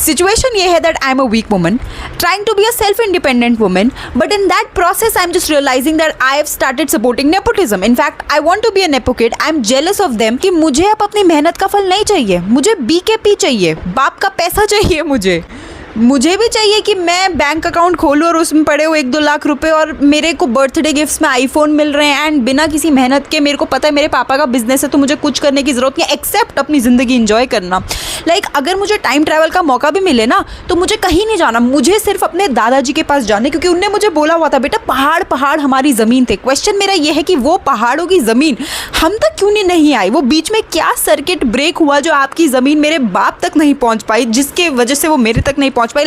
Situation ये है that I am a weak woman trying to be a self independent woman, but in that process I am just realising that I have started supporting nepotism. In fact I want to be a nepo kid. I am jealous of them कि मुझे अब अपनी मेहनत का फल नहीं चाहिए, मुझे बीकेपी चाहिए, बाप का पैसा चाहिए. मुझे भी चाहिए कि मैं बैंक अकाउंट खोलूँ और उसमें पड़े हुए 1-2 लाख रुपए और मेरे को बर्थडे गिफ्ट्स में आईफोन मिल रहे हैं एंड बिना किसी मेहनत के. मेरे को पता है मेरे पापा का बिजनेस है तो मुझे कुछ करने की ज़रूरत नहीं एक्सेप्ट अपनी ज़िंदगी इंजॉय करना. अगर मुझे टाइम ट्रैवल का मौका भी मिले ना तो मुझे कहीं नहीं जाना, मुझे सिर्फ अपने दादाजी के पास जाना, क्योंकि उनने मुझे बोला हुआ था बेटा पहाड़ हमारी ज़मीन थे. क्वेश्चन मेरा ये है कि वो पहाड़ों की ज़मीन हम तक क्यों नहीं आई? वो बीच में क्या सर्किट ब्रेक हुआ जो आपकी ज़मीन मेरे बाप तक नहीं पहुंच पाई, जिसके वजह से वो मेरे तक नहीं पहुंच पाई?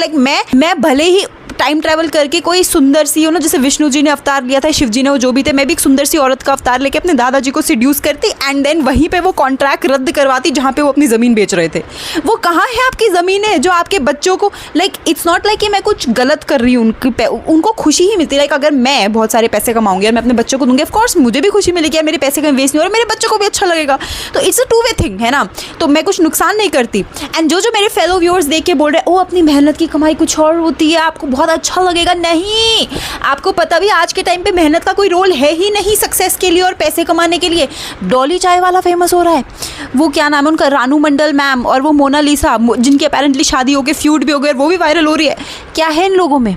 मैं भले ही टाइम ट्रैवल करके कोई सुंदर सी जैसे विष्णु जी ने अवतार लिया था, शिव जी ने, वो जो भी थे, मैं भी एक सुंदर सी औरत का अवतार लेके अपने दादाजी को सिड्यूस करती एंड देन वहीं पे वो कॉन्ट्रैक्ट रद्द करवाती जहाँ पे वो अपनी ज़मीन बेच रहे थे. वो कहाँ है आपकी ज़मीनें जो आपके बच्चों को इट्स नॉट लाइक कि मैं कुछ गलत कर रही हूँ, उनको खुशी ही मिलती है. अगर मैं बहुत सारे पैसे कमाऊंगी और मैं अपने बच्चों को दूंगी, ऑफकोर्स मुझे भी खुशी मिलेगी, मेरे पैसे कहीं वेस्ट नहीं हो रहे, मेरे बच्चों को भी अच्छा लगेगा. तो इट्स अ 2-वे थिंग है ना. तो मैं कुछ नुकसान नहीं करती. एंड जो मेरे फेलो व्यूअर्स देख के बोल रहे ओ अपनी मेहनत की कमाई कुछ और होती है, आपको बहुत अच्छा लगेगा, नहीं, आपको पता भी आज के टाइम पे मेहनत का कोई रोल है ही नहीं सक्सेस के लिए और पैसे कमाने के लिए. डॉली चाय वाला फेमस हो रहा है, वो क्या नाम है उनका, रानू मंडल मैम, और वो मोनालिसा जिनकी अपेरेंटली शादी हो गई, फ्यूड भी हो गए, वो भी वायरल हो रही है. क्या है इन लोगों में?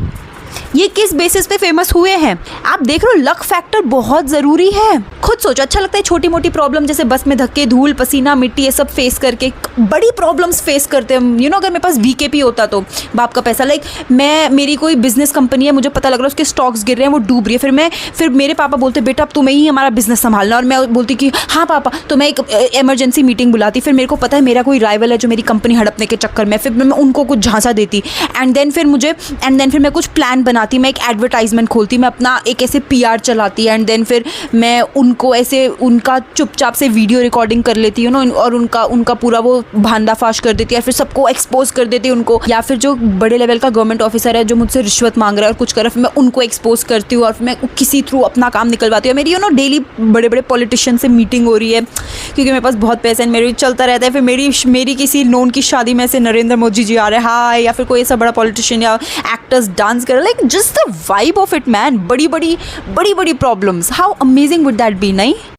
ये किस बेसिस पे फेमस हुए हैं? आप देख रहे हो लक फैक्टर बहुत ज़रूरी है. खुद सोचो, अच्छा लगता है छोटी मोटी प्रॉब्लम जैसे बस में धक्के, धूल, पसीना, मिट्टी, ये सब फेस करके बड़ी प्रॉब्लम्स फेस करते हैं हम. अगर मेरे पास बीकेपी होता तो बाप का पैसा, मेरी कोई बिजनेस कंपनी है, मुझे पता लग रहा है उसके स्टॉक्स गिर रहे हैं, वो डूब रही है, फिर मेरे पापा बोलते बेटा अब तुम्हें ही हमारा बिजनेस संभालना, और मैं बोलती कि हाँ पापा, तो मैं एक इमरजेंसी मीटिंग बुलाती. फिर मेरे को पता है मेरा कोई राइवल है जो मेरी कंपनी हड़पने के चक्कर में, फिर मैं उनको कुछ झांसा देती एंड देन फिर मैं कुछ प्लान बनाती, मैं एक एडवर्टाइजमेंट खोलती, मैं अपना एक ऐसे पीआर चलाती एंड देन फिर मैं उनको ऐसे उनका चुपचाप से वीडियो रिकॉर्डिंग कर लेती हूँ और उनका पूरा वो भांडाफाश कर देती है, फिर सबको एक्सपोज कर देती है उनको. या फिर जो बड़े लेवल का गवर्नमेंट ऑफिसर है जो मुझसे रिश्वत मांग रहा है और कुछ कर रहा है, फिर मैं उनको एक्सपोज करती हूँ और फिर मैं किसी थ्रू अपना काम निकलवाती हूँ. मेरी डेली बड़े बड़े पॉलिटिशियन से मीटिंग हो रही है क्योंकि मेरे पास बहुत पैसा है, मेरी चलता रहता है. फिर मेरी किसी नोन की शादी में से नरेंद्र मोदी जी आ रहे हैं, हाय, या फिर कोई ऐसा बड़ा पॉलिटिशियन या एक्टर्स डांस कर रहे हैं, just the vibe of it man. बड़ी बड़ी problems, how amazing would that be, नहीं?